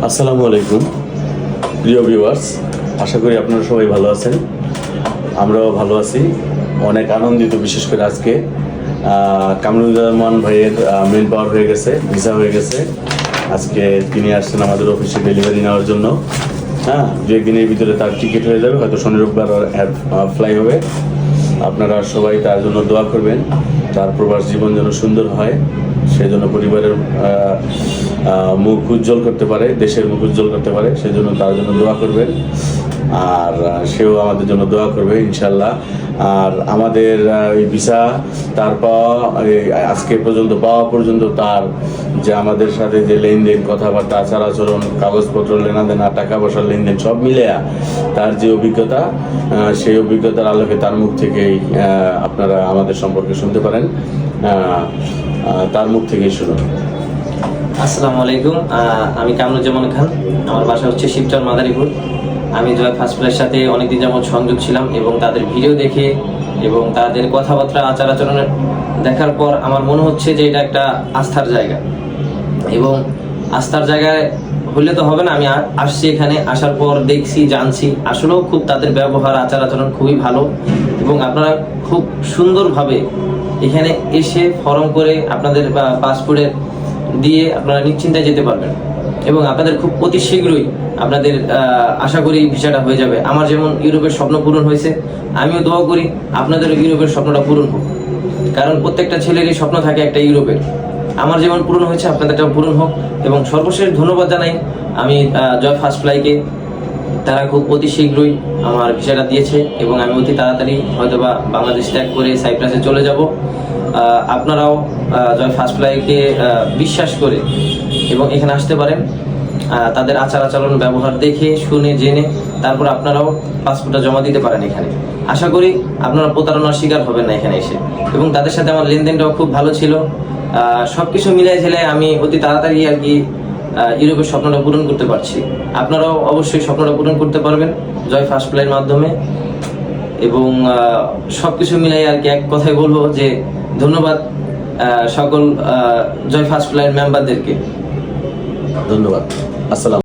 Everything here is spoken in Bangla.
আসসালামু আলাইকুম প্রিয় ভিউয়ার্স, আশা করি আপনারা সবাই ভালো আছেন। আমরাও ভালো আছি, অনেক আনন্দিত। বিশেষ করে আজকে কামরুজ্জামান ভাইয়ের মেন পাওয়ার হয়ে গেছে, ভিসা হয়ে গেছে। আজকে তিনি আসছেন আমাদের অফিসে ডেলিভারি নেওয়ার জন্য। দু একদিনের ভিতরে তার টিকিট হয়ে যাবে, হয়তো শনি রোববার ফ্লাই হবে। আপনারা সবাই তার জন্য দোয়া করবেন, তার প্রবাস জীবন যেন সুন্দর হয়, সেজন্য পরিবারের মুখ উজ্জ্বল করতে পারে, দেশের মুখ উজ্জ্বল করতে পারে, সেজন্য তার জন্য দোয়া করবেন। আর সেও আমাদের জন্য দোয়া করবে ইনশাল্লাহ। আর আমাদের এই ভিসা তার পাওয়া, আজকে পর্যন্ত পাওয়া পর্যন্ত তার যে আমাদের সাথে যে লেনদেন, কথাবার্তা, আচার আচরণ, কাগজপত্র লেনাদেনা, টাকা পয়সার লেনদেন সব মিলে তার যে অভিজ্ঞতা, সেই অভিজ্ঞতার আলোকে তার মুখ থেকেই আপনারা আমাদের সম্পর্কে শুনতে পারেন। তার মুখ থেকেই শুনুন। আসসালামু আলাইকুম, আমি কামরুজ্জামান খান। আমার বাসা হচ্ছে শিবচর মাদারীপুর। আমি জয় ফার্স্ট ফ্লাইয়ের সাথে অনেকদিন যেমন সংযোগ ছিলাম এবং তাদের ভিডিও দেখে এবং তাদের কথাবার্তা, আচার আচরণের দেখার পর আমার মনে হচ্ছে যে এটা একটা আস্থার জায়গা। এবং আস্থার জায়গায় হলে তো হবে না, আমি আসছি, এখানে আসার পর দেখছি, জানছি, আসলেও খুব তাদের ব্যবহার, আচার আচরণ খুবই ভালো। এবং আপনারা খুব সুন্দরভাবে এখানে এসে ফর্ম করে আপনাদের পাসপোর্টের দিয়ে আপনারা নিশ্চিন্তায় যেতে পারবেন এবং আপনাদের খুব অতি শীঘ্রই আপনাদের আশা করি ভিসাটা হয়ে যাবে। আমার যেমন ইউরোপের স্বপ্ন পূরণ হয়েছে, আমিও দোয়া করি আপনাদেরও ইউরোপের স্বপ্নটা পূরণ হোক, কারণ প্রত্যেকটা ছেলেরই স্বপ্ন থাকে একটা ইউরোপের। আমার যেমন পূরণ হয়েছে আপনাদেরটাও পূরণ হোক। এবং সর্বশেষ ধন্যবাদ জানাই আমি জয় ফার্স্ট ফ্লাইকে, তারা খুব অতি শীঘ্রই আমার ভিসাটা দিয়েছে এবং আমি অতি তাড়াতাড়ি হয়তোবা বাংলাদেশ ত্যাগ করে সাইপ্রাসে চলে যাব। আপনারাও জয় ফার্স্ট ফ্লাইকে বিশ্বাস করে এবং এখানে আসতে পারেন। তাদের আচার আচরণ, ব্যবহার দেখে শুনে জেনে তারপর আপনারাও পাসপোর্টটা জমা দিতে পারেন এখানে। আশা করি আপনারা প্রতারণার শিকার হবেন না এখানে এসে। এবং তাদের সাথে আমার লেনদেনটাও খুব ভালো ছিল। সবকিছু মিলাই ঝেলাই আমি অতি তাড়াতাড়ি আর কি ইউরোপের স্বপ্নটা পূরণ করতে পারছি। আপনারাও অবশ্যই স্বপ্নটা পূরণ করতে পারবেন জয় ফার্স্ট ফ্লাইয়ের মাধ্যমে। এবং সবকিছু মিলাই আর কি এক কথাই বলবো যে ধন্যবাদ সকল জয় ফার্স্ট ফ্লাইয়ের মেম্বারদেরকে। ধন্যবাদ। আসসালাম।